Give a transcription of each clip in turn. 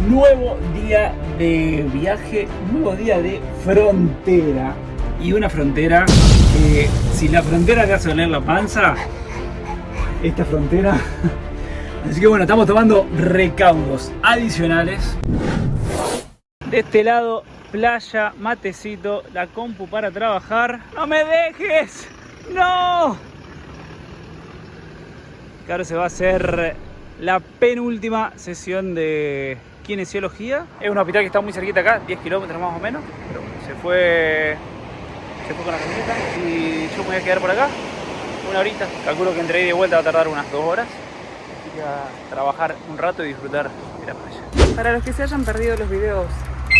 nuevo día de viaje, nuevo día de frontera. Y una frontera que, si la frontera te hace doler la panza, esta frontera. Así que bueno, estamos tomando recaudos adicionales. De este lado, playa, matecito, la compu para trabajar. ¡No me dejes! ¡No! Claro, se va a hacer la penúltima sesión de kinesiología. Es un hospital que está muy cerquita acá, 10 kilómetros más o menos. Pero bueno, se fue con la camioneta y yo me voy a quedar por acá una horita. Calculo que entre ida y vuelta va a tardar unas 2 horas. Así que a trabajar un rato y disfrutar de la playa. Para los que se hayan perdido los videos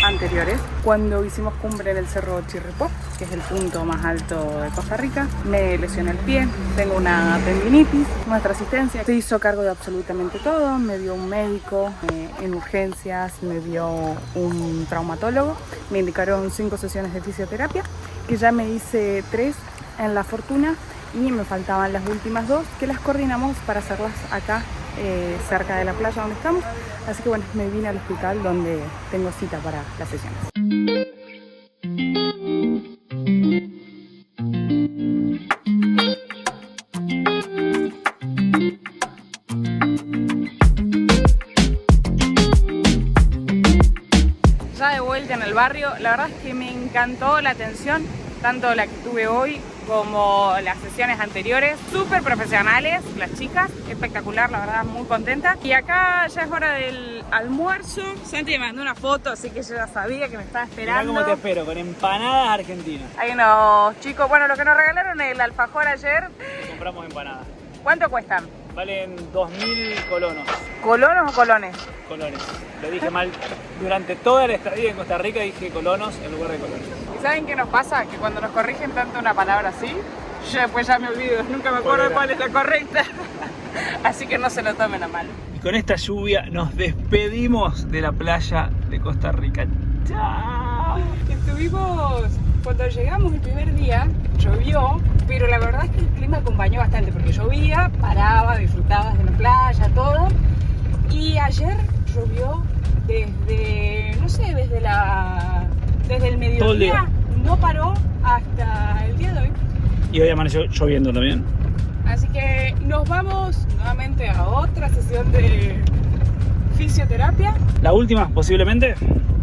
anteriores, cuando hicimos cumbre en el Cerro Chirripó, que es el punto más alto de Costa Rica, me lesioné el pie, tengo una tendinitis. Nuestra asistencia se hizo cargo de absolutamente todo, me vio un médico en urgencias, me vio un traumatólogo, me indicaron 5 sesiones de fisioterapia, que ya me hice 3 en La Fortuna y me faltaban las últimas 2, que las coordinamos para hacerlas acá cerca de la playa donde estamos. Así que bueno, me vine al hospital donde tengo cita para las sesiones. Ya de vuelta en el barrio, la verdad es que me encantó la atención, tanto la que tuve hoy como las sesiones anteriores, súper profesionales, las chicas, espectacular, la verdad, muy contenta. Y acá ya es hora del almuerzo. Santi me mandó una foto, así que yo ya sabía que me estaba esperando. Mirá cómo te espero, con empanadas argentinas. Hay unos chicos, bueno, los que nos regalaron el alfajor ayer. Compramos empanadas. ¿Cuánto cuestan? Valen 2.000 colonos. ¿Colonos o colones? Colones. Lo dije mal. Durante toda la estadía en Costa Rica dije colonos en lugar de colones. ¿Y saben qué nos pasa? Que cuando nos corrigen tanto una palabra así, yo después ya me olvido, nunca me acuerdo cuál es la correcta. Así que no se lo tomen a mal. Y con esta lluvia nos despedimos de la playa de Costa Rica. ¡Chao! Cuando llegamos el primer día, llovió, pero la verdad es que el clima acompañó bastante, porque llovía, paraba, disfrutabas de la playa, todo. Y ayer llovió desde, no sé, desde el mediodía, no paró hasta el día de hoy. Y hoy amaneció lloviendo también. Así que nos vamos nuevamente a otra sesión de fisioterapia. ¿La última, posiblemente?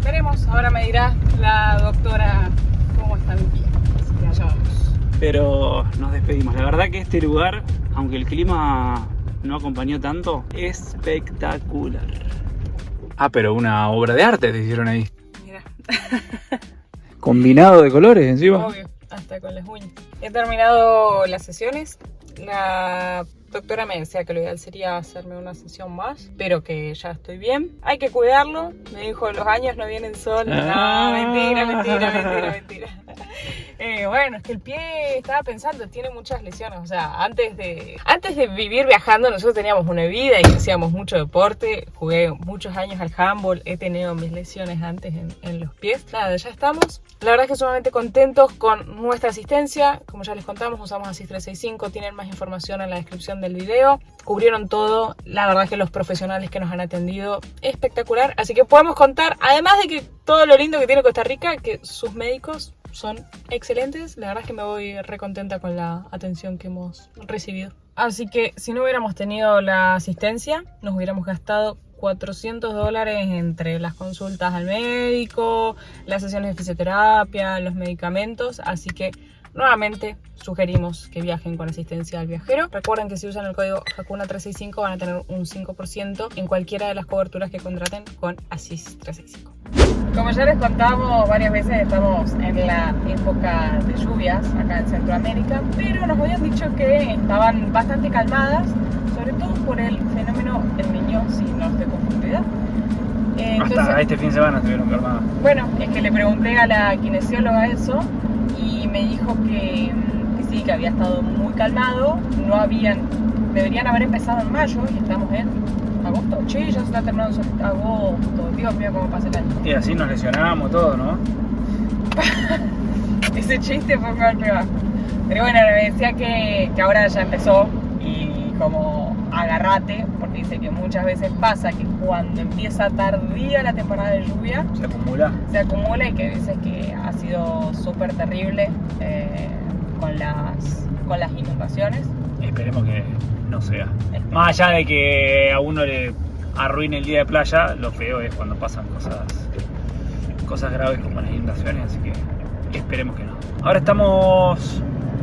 Veremos, ahora me dirá la doctora cómo está mi pie. Así que allá vamos. Pero nos despedimos. La verdad que este lugar, aunque el clima no acompañó tanto, espectacular. Ah, pero una obra de arte te hicieron ahí. Mira. Combinado de colores encima. Obvio, hasta con las uñas. He terminado las sesiones. La doctora me decía que lo ideal sería hacerme una sesión más, pero que ya estoy bien. Hay que cuidarlo. Me dijo, los años no vienen solos. No, mentira. Bueno, es que el pie, estaba pensando, tiene muchas lesiones. O sea, antes de vivir viajando, nosotros teníamos una vida y hacíamos mucho deporte. Jugué muchos años al handball. He tenido mis lesiones antes en los pies. Nada, ya estamos. La verdad es que sumamente contentos con nuestra asistencia. Como ya les contamos, usamos Assist 365. Tienen más información en la descripción del video. Cubrieron todo. La verdad es que los profesionales que nos han atendido, espectacular. Así que podemos contar, además de que todo lo lindo que tiene Costa Rica, que sus médicos son excelentes. La verdad es que me voy recontenta con la atención que hemos recibido. Así que si no hubiéramos tenido la asistencia, nos hubiéramos gastado $400 entre las consultas al médico, las sesiones de fisioterapia, los medicamentos. Así que nuevamente sugerimos que viajen con asistencia al viajero. Recuerden que si usan el código HAKUNA365 van a tener un 5% en cualquiera de las coberturas que contraten con Assist 365. Como ya les contamos varias veces, estamos en la época de lluvias acá en Centroamérica, pero nos habían dicho que estaban bastante calmadas, sobre todo por el fenómeno El Niño, si no estoy confundida. Hasta este fin de semana estuvieron calmadas. Bueno, es que le pregunté a la kinesióloga eso y me dijo que sí, que había estado muy calmado, deberían haber empezado en mayo y estamos en agosto. Che, ya se está terminando agosto. Dios mío, cómo pasa el año. Y así nos lesionábamos todo, ¿no? Ese chiste fue peor que bajo. Pero bueno, me decía que ahora ya empezó y como agárrate, porque dice que muchas veces pasa que cuando empieza tardía la temporada de lluvia se acumula y que dices que ha sido súper terrible con las inundaciones. Esperemos que no sea. Más allá de que a uno le arruine el día de playa, lo feo es cuando pasan cosas graves como las inundaciones, así que esperemos que no. Ahora estamos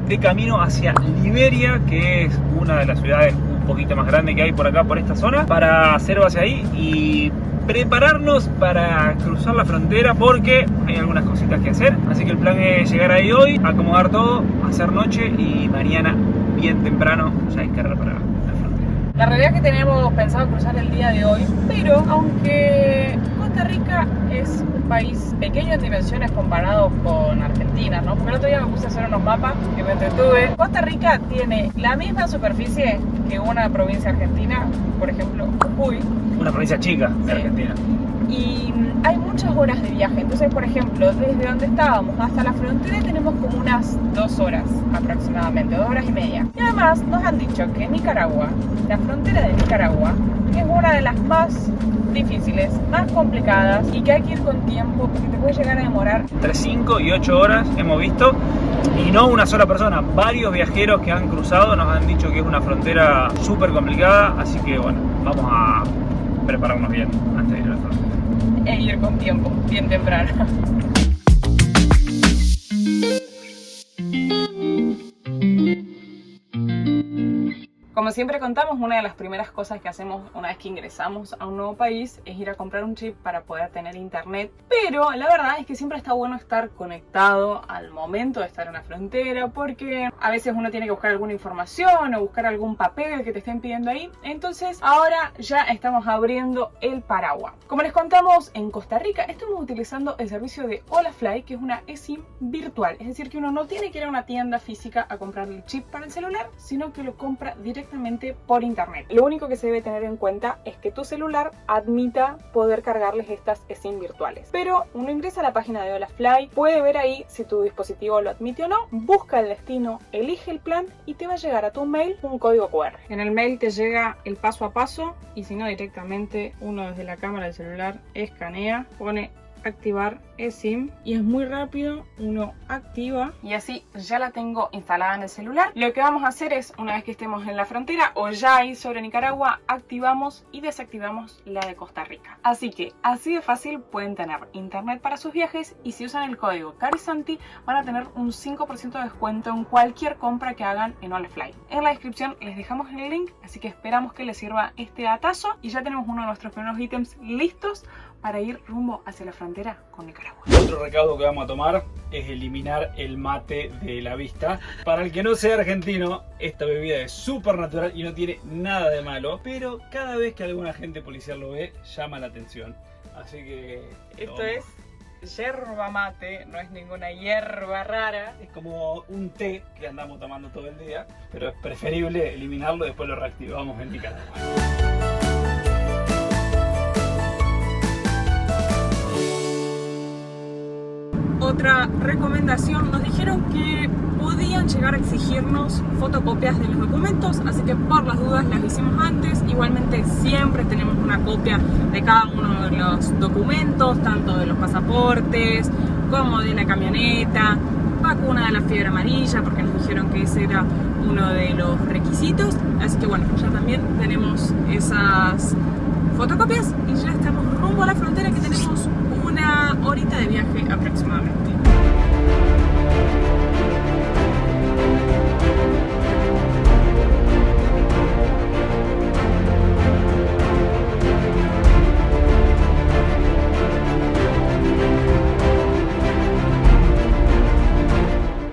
de camino hacia Liberia, que es una de las ciudades un poquito más grandes que hay por acá, por esta zona, para hacer base ahí y prepararnos para cruzar la frontera, porque hay algunas cositas que hacer. Así que el plan es llegar ahí hoy, acomodar todo, hacer noche y mañana bien temprano ya hay que reparar la frontera. La realidad es que teníamos pensado cruzar el día de hoy, pero aunque Costa Rica es un país pequeño en dimensiones comparado con Argentina, ¿no? Porque el otro día me puse a hacer unos mapas que me entretuve. Costa Rica tiene la misma superficie que una provincia argentina, por ejemplo, Jujuy. Una provincia chica de Argentina. Y hay muchas horas de viaje. Entonces, por ejemplo, desde donde estábamos hasta la frontera tenemos como unas 2 horas aproximadamente, 2 horas y media. Y además nos han dicho que Nicaragua, la frontera de Nicaragua, es una de las más difíciles, más complicadas y que hay que ir con tiempo porque te puede llegar a demorar entre 5 y 8 horas hemos visto, y no una sola persona, varios viajeros que han cruzado nos han dicho que es una frontera súper complicada, así que bueno, vamos a prepararnos bien antes de ir a la frontera. E ir con tiempo, bien temprano. Como siempre contamos, una de las primeras cosas que hacemos una vez que ingresamos a un nuevo país es ir a comprar un chip para poder tener internet. Pero la verdad es que siempre está bueno estar conectado al momento de estar en la frontera, porque a veces uno tiene que buscar alguna información o buscar algún papel que te estén pidiendo ahí. Entonces ahora ya estamos abriendo el Paragua. Como les contamos, en Costa Rica estamos utilizando el servicio de Holafly, que es una eSIM virtual. Es decir, que uno no tiene que ir a una tienda física a comprar el chip para el celular, sino que lo compra directamente por internet. Lo único que se debe tener en cuenta es que tu celular admita poder cargarles estas eSIM virtuales. Pero uno ingresa a la página de Holafly, puede ver ahí si tu dispositivo lo admite o no, busca el destino, elige el plan y te va a llegar a tu mail un código QR. En el mail te llega el paso a paso y si no, directamente uno desde la cámara del celular escanea, pone activar eSIM y es muy rápido, uno activa y así ya la tengo instalada en el celular. Lo que vamos a hacer es, una vez que estemos en la frontera o ya ahí sobre Nicaragua, activamos y desactivamos la de Costa Rica. Así que así de fácil pueden tener internet para sus viajes, y si usan el código Carisanti van a tener un 5% de descuento en cualquier compra que hagan en Holafly. En la descripción les dejamos el link, así que esperamos que les sirva este datazo y ya tenemos uno de nuestros primeros ítems listos para ir rumbo hacia la frontera con Nicaragua. Otro recaudo que vamos a tomar es eliminar el mate de la vista. Para el que no sea argentino, esta bebida es súper natural y no tiene nada de malo, pero cada vez que algún agente policial lo ve, llama la atención. Así que... Esto es yerba mate, no es ninguna hierba rara. Es como un té que andamos tomando todo el día, pero es preferible eliminarlo y después lo reactivamos en Nicaragua. Otra recomendación, nos dijeron que podían llegar a exigirnos fotocopias de los documentos, así que por las dudas las hicimos antes. Igualmente siempre tenemos una copia de cada uno de los documentos, tanto de los pasaportes como de la camioneta, vacuna de la fiebre amarilla, porque nos dijeron que ese era uno de los requisitos. Así que bueno, ya también tenemos esas fotocopias y ya estamos rumbo a la frontera, que tenemos una horita de viaje aproximadamente.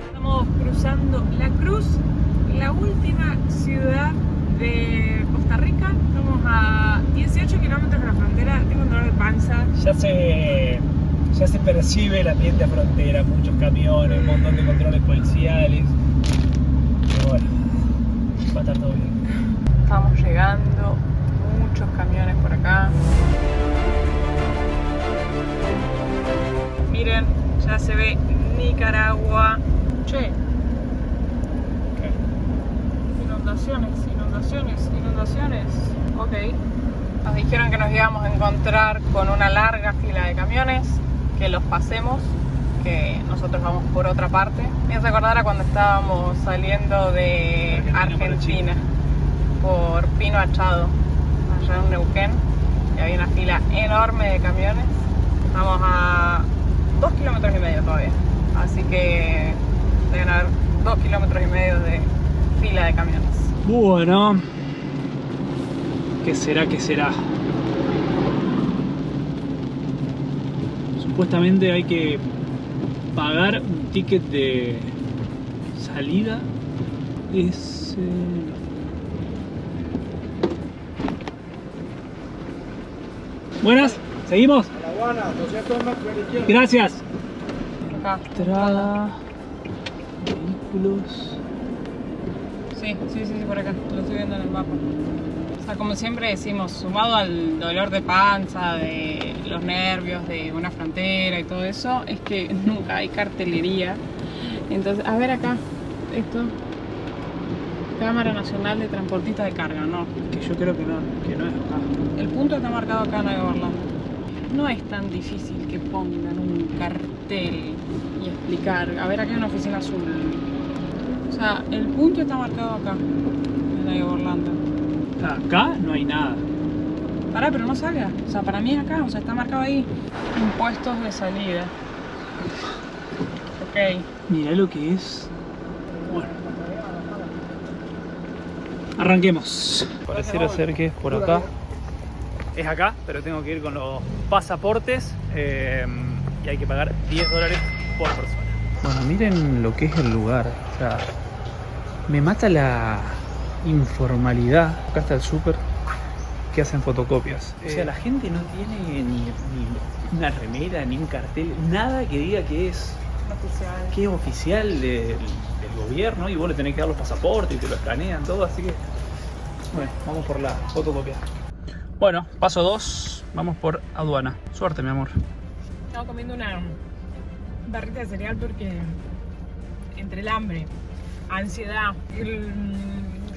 Estamos cruzando la Cruz, la última ciudad de Costa Rica. Estamos a 18 kilómetros de la frontera. Tengo un dolor de panza. Ya se percibe el ambiente a frontera, muchos camiones, un montón de controles policiales. Pero bueno, va a estar todo bien. Estamos llegando, muchos camiones por acá. Miren, ya se ve Nicaragua. Che. ¿Qué? Inundaciones. Inundaciones. Ok. Nos dijeron que nos íbamos a encontrar con una larga fila de camiones, que los pasemos, que nosotros vamos por otra parte. Me hace acordar a cuando estábamos saliendo de Argentina por Pino Achado, allá en Neuquén, y había una fila enorme de camiones. Estamos a 2,5 kilómetros todavía, así que deben haber 2,5 kilómetros de fila de camiones. Bueno, ¿qué será? ¿Qué será? Supuestamente hay que pagar un ticket de salida. Es... Buenas, ¿seguimos? Gracias. Acá. Entrada, vehículos. Sí, por acá, lo estoy viendo en el mapa. O sea, como siempre decimos, sumado al dolor de panza, de los nervios, de una frontera y todo eso, es que nunca hay cartelería. Entonces, a ver acá, esto, Cámara Nacional de Transportistas de Carga, ¿no? Que yo creo que no es acá. El punto está marcado acá en Nueva Orlando. No es tan difícil que pongan un cartel y explicar. A ver, acá hay una oficina azul. O sea, el punto está marcado acá, en Nueva Orlando. Acá no hay nada. Pará, pero no salga. O sea, para mí es acá, o sea, está marcado ahí. Impuestos de salida. Ok. Mirá lo que es. Bueno. Arranquemos. Pareciera ser que es por acá. Es acá, pero tengo que ir con los pasaportes y hay que pagar $10 por persona. Bueno, miren lo que es el lugar. O sea, me mata la informalidad. Acá está el súper que hacen fotocopias. O sea, la gente no tiene ni una remera, ni un cartel, nada que diga que es oficial del gobierno, y vos le tenés que dar los pasaportes y te lo escanean todo, así que bueno, vamos por la fotocopia. Bueno, paso 2, vamos por aduana. Suerte, mi amor. Estaba comiendo una barrita de cereal porque entre el hambre, ansiedad,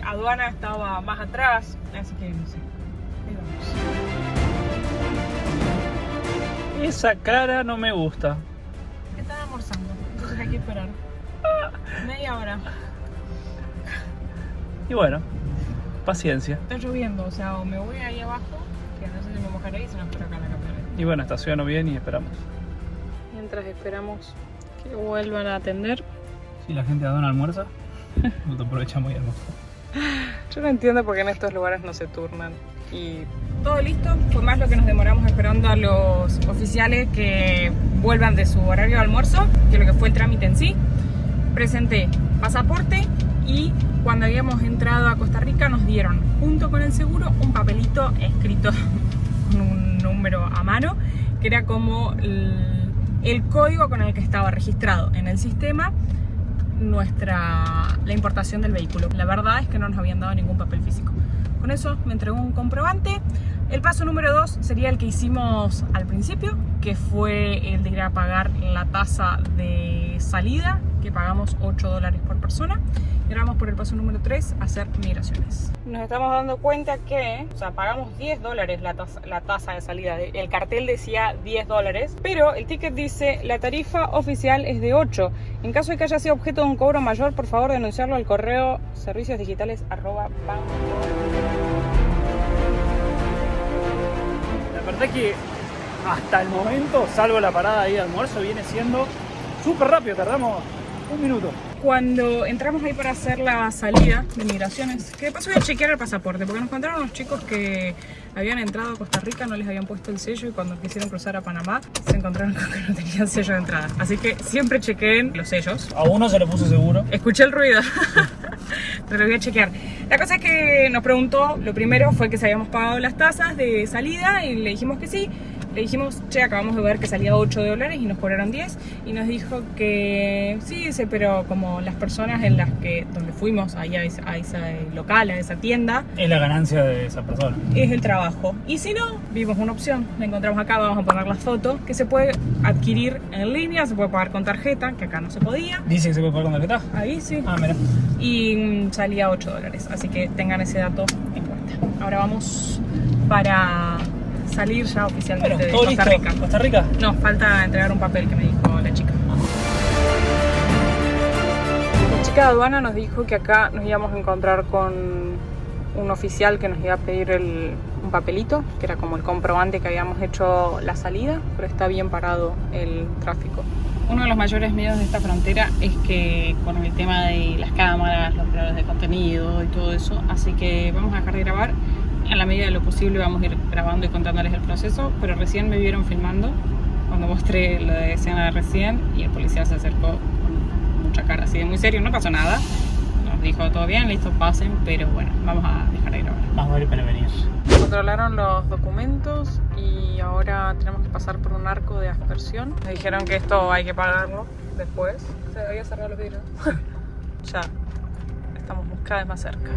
aduana estaba más atrás, así que no sé. Ahí vamos. Esa cara no me gusta. Están almorzando, entonces hay que esperar media hora. Y bueno, paciencia. Está lloviendo, o sea, o me voy ahí abajo, que no sé si me mojaré, y se nos espero acá en la camioneta. Y bueno, estaciono bien y esperamos. Mientras esperamos que vuelvan a atender. Si la gente de aduana almuerza, no te aprovechamos y almuerza. Yo no entiendo por qué en estos lugares no se turnan. Y todo listo, fue más lo que nos demoramos esperando a los oficiales que vuelvan de su horario de almuerzo, que lo que fue el trámite en sí. Presenté pasaporte y cuando habíamos entrado a Costa Rica nos dieron, junto con el seguro, un papelito escrito con un número a mano, que era como el código con el que estaba registrado en el sistema la importación del vehículo. La verdad es que no nos habían dado ningún papel físico. Con eso me entregó un comprobante. El paso número 2 sería el que hicimos al principio, que fue el de ir a pagar la tasa de salida, que pagamos $8 por persona. Y ahora vamos por el paso número 3, hacer migraciones. Nos estamos dando cuenta que, o sea, pagamos $10 la tasa de salida. El cartel decía $10, pero el ticket dice la tarifa oficial es de 8. En caso de que haya sido objeto de un cobro mayor, por favor denunciarlo al correo serviciosdigitales@banco. La verdad que hasta el momento, salvo la parada ahí de almuerzo, viene siendo súper rápido, tardamos 1 minuto. Cuando entramos ahí para hacer la salida de migraciones, que de paso voy a chequear el pasaporte, porque nos encontraron unos chicos que habían entrado a Costa Rica, no les habían puesto el sello, y cuando quisieron cruzar a Panamá se encontraron con que no tenían sello de entrada. Así que siempre chequeen los sellos. A uno se le puso seguro. Escuché el ruido, pero lo voy a chequear. La cosa es que nos preguntó, lo primero fue que si habíamos pagado las tasas de salida y le dijimos que sí. Le dijimos, che, acabamos de ver que salía $8 y nos cobraron 10. Y nos dijo que sí, dice, pero como las personas donde fuimos ahí a ese local, a esa tienda, Es la ganancia de esa persona. es el trabajo. Y si no, vimos una opción, la encontramos acá, vamos a poner la foto, que se puede adquirir en línea, se puede pagar con tarjeta, que acá no se podía. ¿Dice que se puede pagar con tarjeta? Ahí sí. Ah, mira. Y salía $8, así que tengan ese dato en cuenta. Ahora vamos para salir ya oficialmente Bueno, de todo Costa listo. Rica. ¿Costa Rica? No, falta entregar un papel que me dijo la chica. La chica de aduana nos dijo que acá nos íbamos a encontrar con un oficial que nos iba a pedir un papelito, que era como el comprobante que habíamos hecho la salida, pero está bien parado el tráfico. Uno de los mayores miedos de esta frontera es que con el tema de las cámaras, los creadores de contenido y todo eso, así que vamos a dejar de grabar. En la medida de lo posible vamos a ir grabando y contándoles el proceso, pero recién me vieron filmando cuando mostré la escena de recién y el policía se acercó con mucha cara así de muy serio, no pasó nada, nos dijo todo bien, listo, pasen, pero bueno, vamos a dejar de grabar. Más vale prevenir. Controlaron los documentos y ahora tenemos que pasar por un arco de aspersión. Me dijeron que esto hay que pagarlo después. Se había cerrado los vidrios. Ya estamos cada vez más cerca.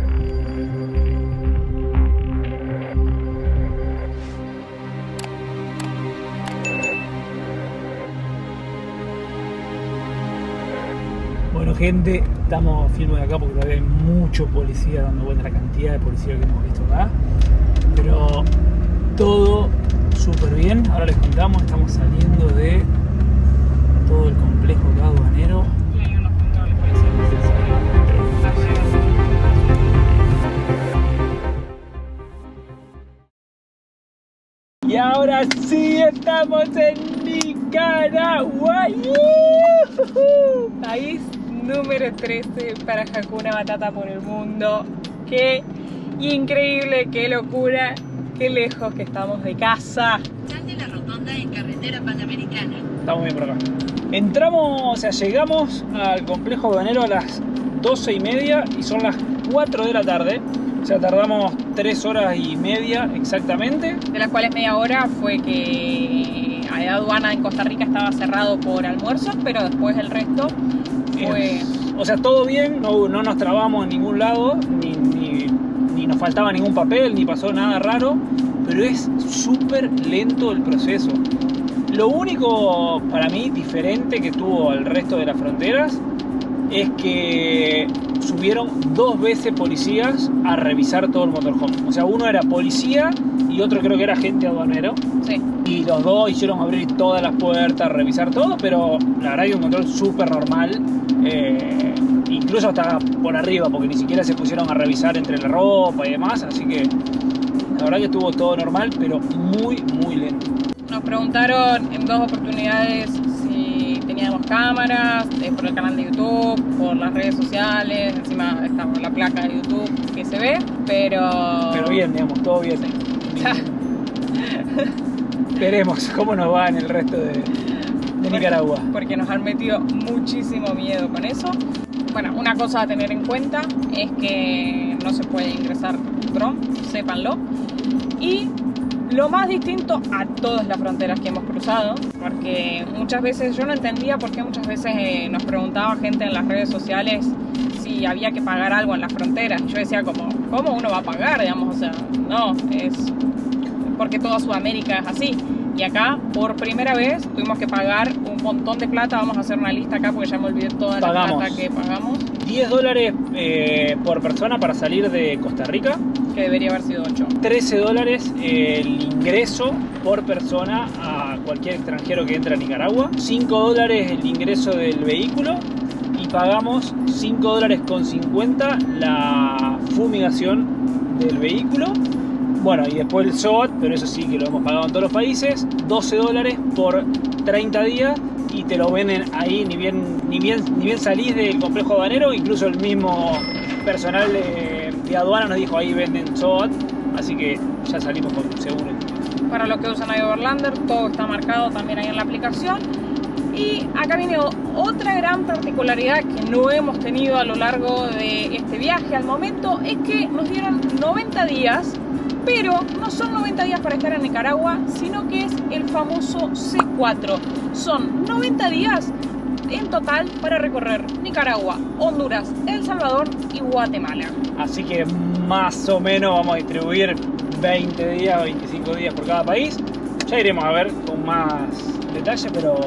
Bueno, gente, estamos filmando acá porque todavía hay mucho policía dando vuelta, la cantidad de policía que hemos visto acá. Pero todo súper bien. Ahora les contamos, estamos saliendo de todo el complejo acá aduanero. Y hay unos controles policiales. Y ahora sí estamos en Nicaragua. País número 13 para Hakuna Matata por el mundo. Qué increíble, qué locura, qué lejos que estamos de casa. Sal de la rotonda en carretera panamericana. Estamos bien por acá. Entramos, o sea, llegamos al complejo aduanero a las 12:30 y son las 4 de la tarde. O sea, tardamos 3 horas y media exactamente. De las cuales media hora fue que la aduana en Costa Rica estaba cerrado por almuerzo, pero después el resto fue... O sea, todo bien, no nos trabamos en ningún lado, ni nos faltaba ningún papel, ni pasó nada raro, pero es súper lento el proceso. Lo único para mí diferente que tuvo al resto de las fronteras es que subieron 2 veces policías a revisar todo el motorhome. O sea, uno era policía y otro creo que era agente aduanero. Sí. Y los dos hicieron abrir todas las puertas, revisar todo, pero la verdad que un control súper normal. Incluso hasta por arriba, porque ni siquiera se pusieron a revisar entre la ropa y demás. Así que la verdad que estuvo todo normal, pero muy, muy lento. Nos preguntaron en 2 oportunidades si teníamos cámaras, por el canal de YouTube, por las redes sociales, encima está por la placa de YouTube que se ve, pero bien, digamos, todo bien. Veremos cómo nos va en el resto de Nicaragua. Porque nos han metido muchísimo miedo con eso. Bueno, una cosa a tener en cuenta es que no se puede ingresar dron, sépanlo. Y lo más distinto a todas las fronteras que hemos cruzado, porque muchas veces yo no entendía por qué muchas veces nos preguntaba gente en las redes sociales si había que pagar algo en las fronteras. Yo decía ¿cómo uno va a pagar? Digamos, o sea, no, es porque toda Sudamérica es así. Y acá, por primera vez, tuvimos que pagar un montón de plata. Vamos a hacer una lista acá porque ya me olvidé toda la plata que pagamos. $10 por persona para salir de Costa Rica. Que debería haber sido 8. $13 el ingreso por persona a cualquier extranjero que entre a Nicaragua. $5 el ingreso del vehículo. Y pagamos $5.50 la fumigación del vehículo. Bueno, y después el SOAT, pero eso sí que lo hemos pagado en todos los países, $12 por 30 días y te lo venden ahí, ni bien salís del complejo aduanero, incluso el mismo personal de aduana nos dijo ahí venden SOAT, así que ya salimos con seguro. Para los que usan iOverlander, todo está marcado también ahí en la aplicación. Y acá viene otra gran particularidad que no hemos tenido a lo largo de este viaje al momento, es que nos dieron 90 días Pero no son 90 días para estar en Nicaragua, sino que es el famoso C4. Son 90 días en total para recorrer Nicaragua, Honduras, El Salvador y Guatemala. Así que más o menos vamos a distribuir 20 días, 25 días por cada país. Ya iremos a ver con más detalle, pero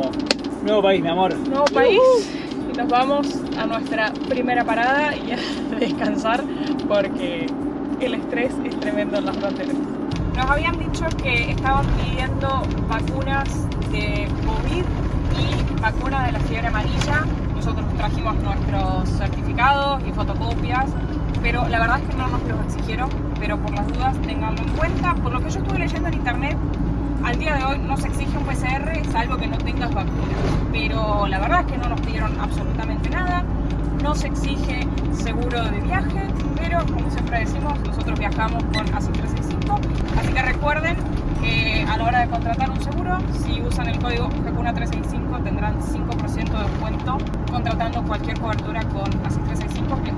nuevo país, mi amor. Nuevo país. Y nos vamos a nuestra primera parada y a descansar porque el estrés es tremendo en las fronteras. Nos habían dicho que estaban pidiendo vacunas de COVID y vacunas de la fiebre amarilla. Nosotros trajimos nuestros certificados y fotocopias, pero la verdad es que no nos los exigieron, pero por las dudas tenganlo en cuenta. Por lo que yo estuve leyendo en internet, al día de hoy no se exige un PCR, salvo que no tengas vacunas, pero la verdad es que no nos pidieron absolutamente nada. No se exige seguro de viaje, pero como siempre decimos, nosotros viajamos con ASIC 365, así que recuerden que a la hora de contratar un seguro, si usan el código GECUNA 365 tendrán 5% de descuento contratando cualquier cobertura con ASIC 365, que es